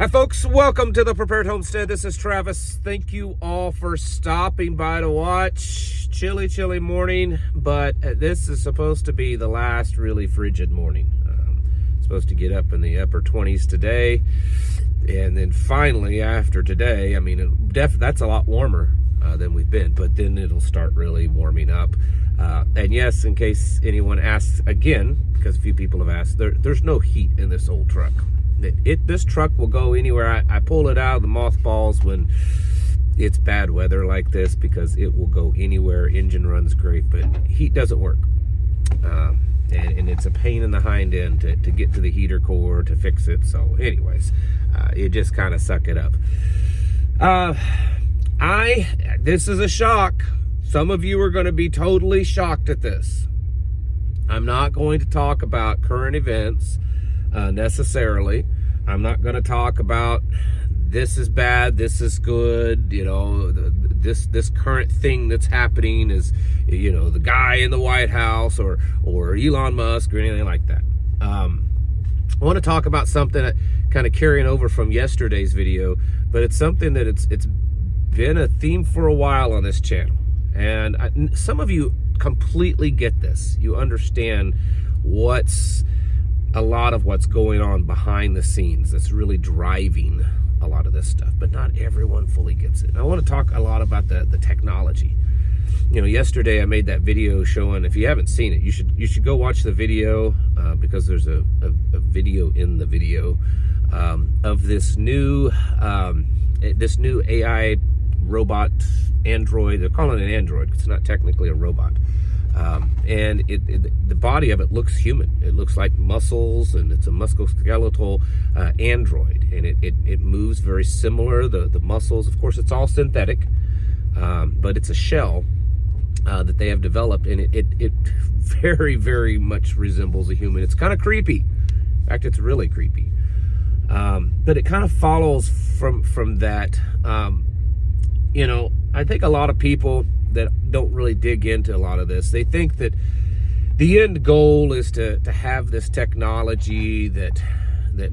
Hi folks, welcome to the Prepared Homestead. This is Travis. Thank you all for stopping by to watch. Chilly morning, but this is supposed to be the last really frigid morning. Supposed to get up in the upper 20s today, and then finally after today, I mean, that's a lot warmer than we've been, but then it'll start really warming up. And yes, in case anyone asks again, because a few people have asked, there's no heat in this old truck. This truck will go anywhere. I pull it out of the mothballs when it's bad weather like this, because it will go anywhere. Engine runs great, but heat doesn't work. And it's a pain in the hind end to get to the heater core to fix it. So anyways, you just kind of suck it up. This is a shock. Some of you are going to be totally shocked at this. I'm not going to talk about current events necessarily. I'm not going to talk about this is bad, this is good, you know, this current thing that's happening is, you know, the guy in the White House or Elon Musk or anything like that. I want to talk about something that kind of carrying over from yesterday's video, but it's something that it's been a theme for a while on this channel. And some of you completely get this. You understand a lot of what's going on behind the scenes that's really driving a lot of this stuff, but not everyone fully gets it. And I want to talk a lot about the technology. You know, yesterday I made that video showing, if you haven't seen it, you should go watch the video, because there's a video in the video of this new AI robot android. They're calling it an android. It's not technically a robot. And the body of it looks human. It looks like muscles, and it's a musculoskeletal android, and it moves very similar. The muscles, of course, it's all synthetic, but it's a shell that they have developed, and it very, very much resembles a human. It's kind of creepy. In fact, it's really creepy. But it kind of follows from that. You know, I think a lot of people that don't really dig into a lot of this, they think that the end goal is to have this technology that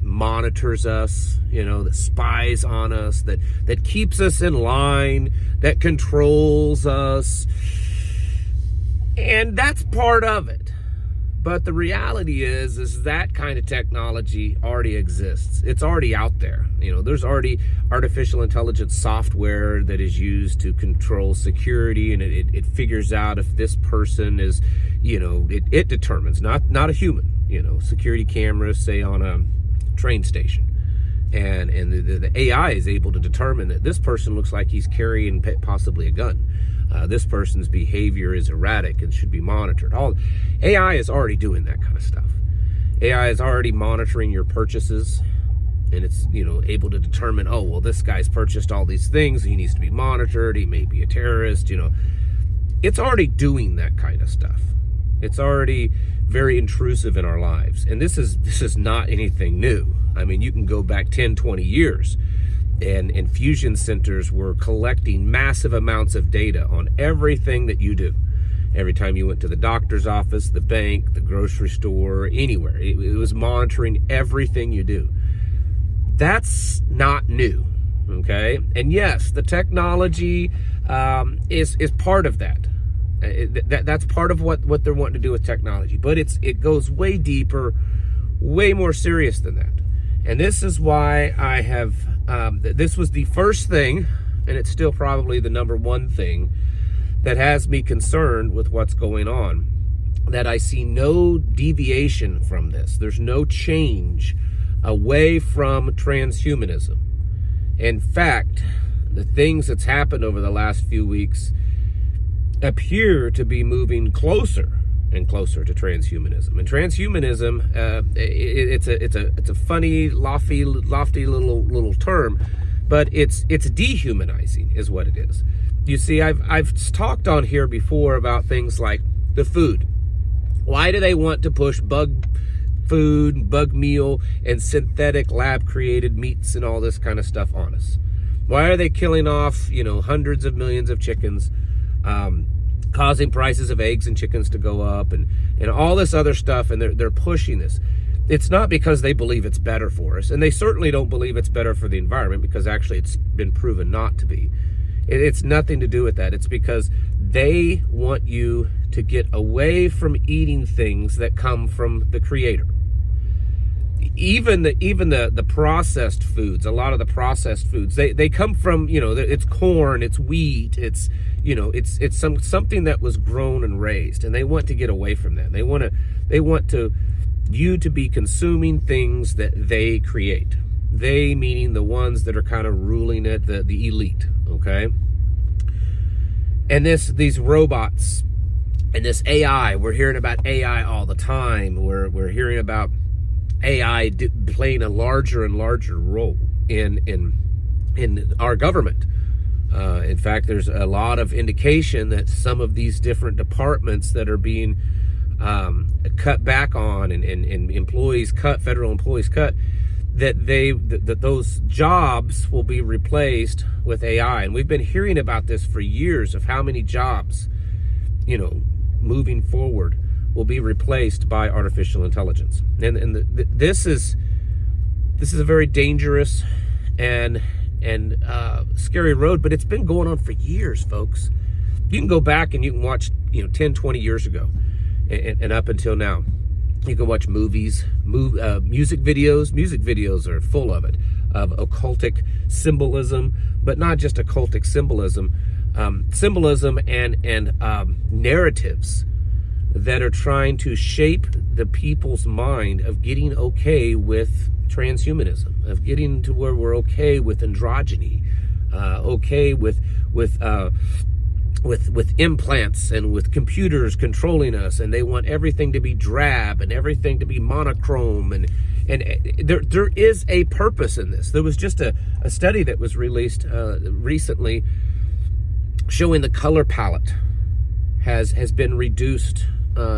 monitors us, you know, that spies on us, that keeps us in line, that controls us. And that's part of it. But the reality is that kind of technology already exists. It's already out there. You know, there's already artificial intelligence software that is used to control security, and it figures out if this person is, you know, it determines, not a human, you know, security cameras, say on a train station. And the AI is able to determine that this person looks like he's carrying possibly a gun. This person's behavior is erratic and should be monitored. AI is already doing that kind of stuff. AI is already monitoring your purchases, and it's, you know, able to determine, oh, well, this guy's purchased all these things, he needs to be monitored, he may be a terrorist, you know. It's already doing that kind of stuff. It's already very intrusive in our lives. And this is not anything new. I mean, you can go back 10, 20 years. And infusion centers were collecting massive amounts of data on everything that you do. Every time you went to the doctor's office, the bank, the grocery store, anywhere, it was monitoring everything you do. That's not new, okay? And yes, the technology is part of that. That's part of what they're wanting to do with technology, but it goes way deeper, way more serious than that. And this is why I have, this was the first thing, and it's still probably the number one thing that has me concerned with what's going on, that I see no deviation from this. There's no change away from transhumanism. In fact, the things that's happened over the last few weeks appear to be moving closer and closer to transhumanism. And transhumanism, it's a funny, lofty little term, but it's dehumanizing is what it is. You see, I've talked on here before about things like the food. Why do they want to push bug food, bug meal, and synthetic lab-created meats and all this kind of stuff on us? Why are they killing off, you know, hundreds of millions of chickens? Causing prices of eggs and chickens to go up, and all this other stuff, and they're pushing this. it's not because they believe it's better for us, and they certainly don't believe it's better for the environment, because actually it's been proven not to be. It's nothing to do with that. It's because they want you to get away from eating things that come from the Creator. Even the processed foods, a lot of the processed foods, they come from, it's corn, it's wheat, it's something that was grown and raised, and they want to get away from that. They want you to be consuming things that they create. They meaning the ones that are kind of ruling it, the elite, okay? And these robots and this AI, we're hearing about AI all the time. We're hearing about AI playing a larger and larger role in our government. In fact, there's a lot of indication that some of these different departments that are being cut back on, and employees cut, federal employees cut, that those jobs will be replaced with AI. And we've been hearing about this for years, of how many jobs, moving forward, will be replaced by artificial intelligence. And this is a very dangerous and scary road, but it's been going on for years, folks. You can go back and you can watch 10, 20 years ago and up until now. You can watch movies, music videos. Music videos are full of it, of occultic symbolism, but not just occultic symbolism, symbolism and narratives that are trying to shape the people's mind of getting okay with transhumanism, of getting to where we're okay with androgyny, okay with implants and with computers controlling us, and they want everything to be drab and everything to be monochrome, and there is a purpose in this. There was just a study that was released recently showing the color palette has been reduced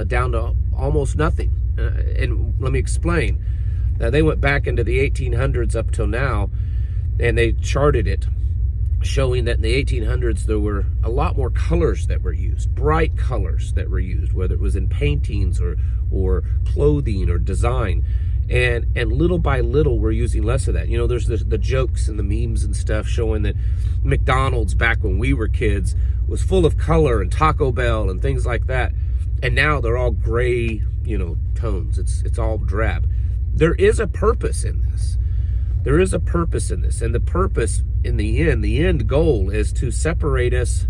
down to almost nothing. And let me explain. They went back into the 1800s up till now, and they charted it, showing that in the 1800s there were a lot more colors that were used, bright colors that were used, whether it was in paintings or clothing or design. And little by little we're using less of that. There's the jokes and the memes and stuff showing that McDonald's back when we were kids was full of color, and Taco Bell and things like that. And now they're all gray, tones. It's all drab. There is a purpose in this. There is a purpose in this. And the purpose in the end goal is to separate us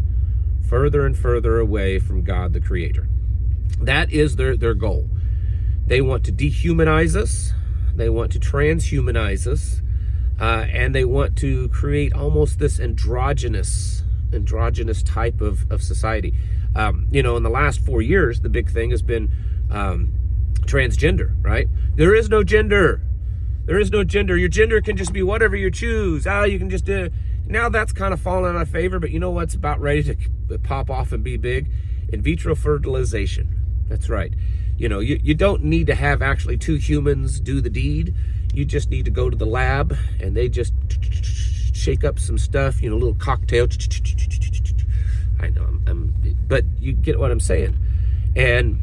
further and further away from God, the Creator. That is their goal. They want to dehumanize us. They want to transhumanize us. And they want to create almost this androgynous type of society. In the last 4 years, the big thing has been transgender, right? There is no gender. There is no gender. Your gender can just be whatever you choose. You can just now that's kind of fallen out of favor, but you know what's about ready to pop off and be big? In vitro fertilization. That's right. You don't need to have actually two humans do the deed. You just need to go to the lab, and they just shake up some stuff, a little cocktail. I know, but you get what I'm saying. And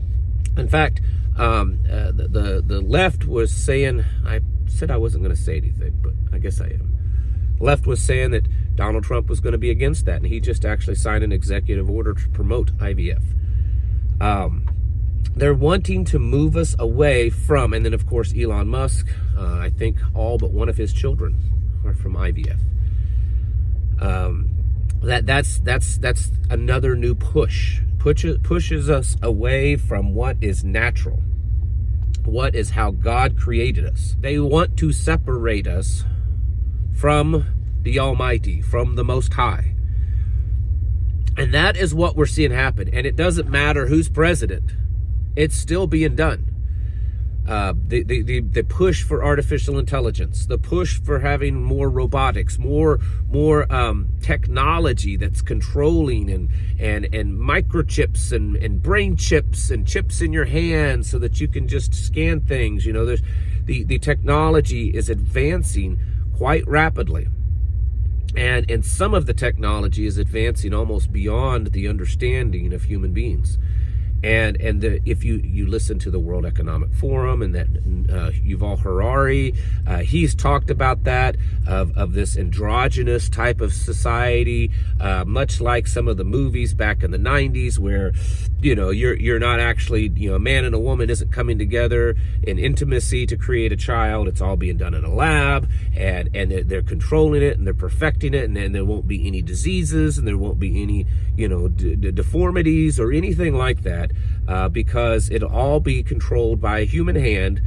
in fact, the left was saying, I said I wasn't going to say anything, but I guess I am. The left was saying that Donald Trump was going to be against that, and he just actually signed an executive order to promote IVF. They're wanting to move us away from, and then of course Elon Musk, I think all but one of his children are from IVF. That's another new push. Pushes us away from what is natural, what is how God created us. They want to separate us from the Almighty, from the Most High. And that is what we're seeing happen. And it doesn't matter who's president. It's still being done. The push for artificial intelligence, the push for having more robotics, more technology that's controlling, and microchips and brain chips and chips in your hands so that you can just scan things. There's the technology is advancing quite rapidly. And some of the technology is advancing almost beyond the understanding of human beings. If you listen to the World Economic Forum and that Yuval Harari, he's talked about that, of this androgynous type of society, much like some of the movies back in the 90s where, you're not actually, a man and a woman isn't coming together in intimacy to create a child. It's all being done in a lab, and they're controlling it and they're perfecting it, and then there won't be any diseases and there won't be any, deformities or anything like that. Because it'll all be controlled by a human hand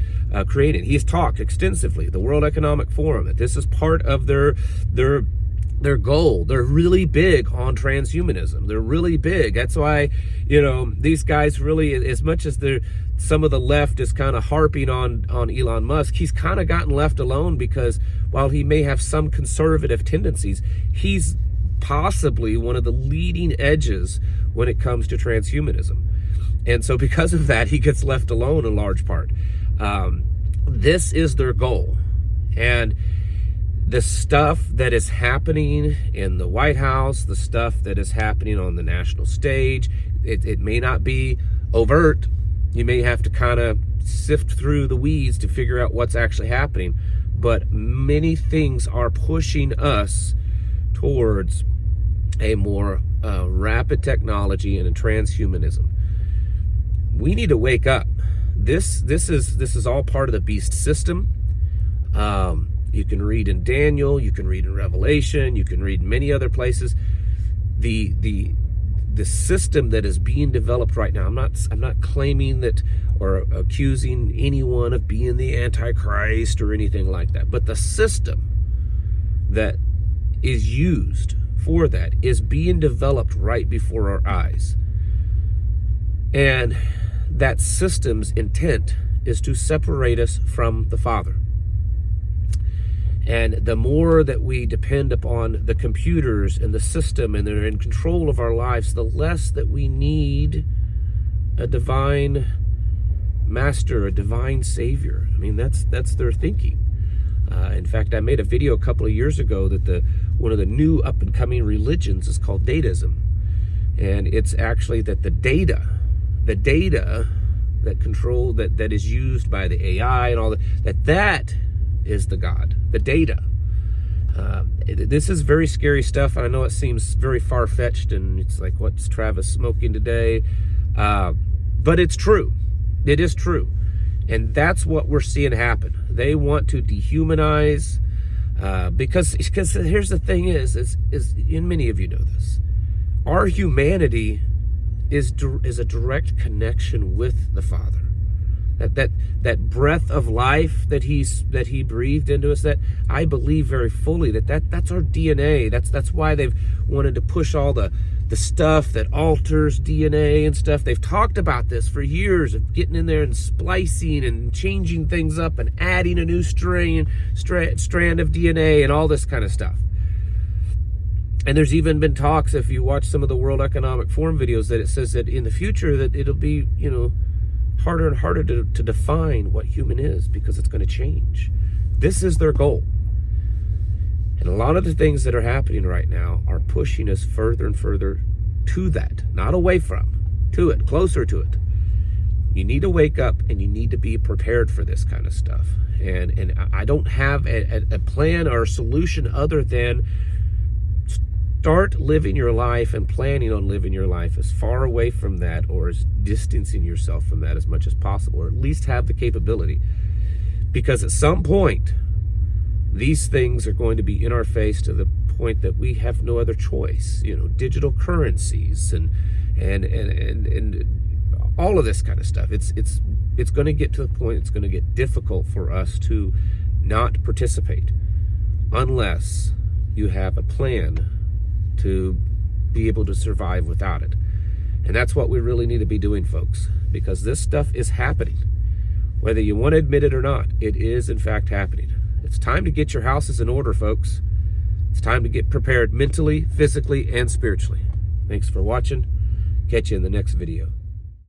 created. He's talked extensively, the World Economic Forum, that this is part of their goal. They're really big on transhumanism. They're really big. That's why, these guys really, as much as some of the left is kind of harping on Elon Musk, he's kind of gotten left alone because while he may have some conservative tendencies, he's possibly one of the leading edges when it comes to transhumanism. And so because of that, he gets left alone in large part. This is their goal. And the stuff that is happening in the White House, the stuff that is happening on the national stage, it may not be overt. You may have to kind of sift through the weeds to figure out what's actually happening. But many things are pushing us towards a more rapid technology and a transhumanism. We need to wake up. This is all part of the beast system. You can read in Daniel, you can read in Revelation, you can read in many other places. The system that is being developed right now. I'm not claiming that or accusing anyone of being the Antichrist or anything like that. But the system that is used for that is being developed right before our eyes. And that system's intent is to separate us from the Father. And the more that we depend upon the computers and the system and they're in control of our lives, the less that we need a divine master, a divine savior. I mean, that's their thinking. In fact, I made a video a couple of years ago that one of the new up-and-coming religions is called Dataism. And it's actually that the data that control, that is used by the AI and all that is the God, the data. This is very scary stuff. I know it seems very far-fetched and it's like, what's Travis smoking today? But it's true. It is true. And that's what we're seeing happen. They want to dehumanize, because here's the thing is, and many of you know this, our humanity is a direct connection with the Father. That breath of life that he breathed into us, that I believe very fully that's our DNA. That's why they've wanted to push all the stuff that alters DNA and stuff. They've talked about this for years, of getting in there and splicing and changing things up and adding a new strand of DNA and all this kind of stuff. And there's even been talks, if you watch some of the World Economic Forum videos, that it says that in the future that it'll be, harder and harder to define what human is because it's going to change. This is their goal. And a lot of the things that are happening right now are pushing us further and further to that, not away from, to it, closer to it. You need to wake up and you need to be prepared for this kind of stuff. And I don't have a plan or a solution other than start living your life and planning on living your life as far away from that, or as distancing yourself from that as much as possible, or at least have the capability. Because at some point, these things are going to be in our face to the point that we have no other choice. Digital currencies and all of this kind of stuff. It's going to get to the point it's going to get difficult for us to not participate unless you have a plan to be able to survive without it. And that's what we really need to be doing, folks, because this stuff is happening. Whether you want to admit it or not, it is in fact happening. It's time to get your houses in order, folks. It's time to get prepared mentally, physically, and spiritually. Thanks for watching. Catch you in the next video.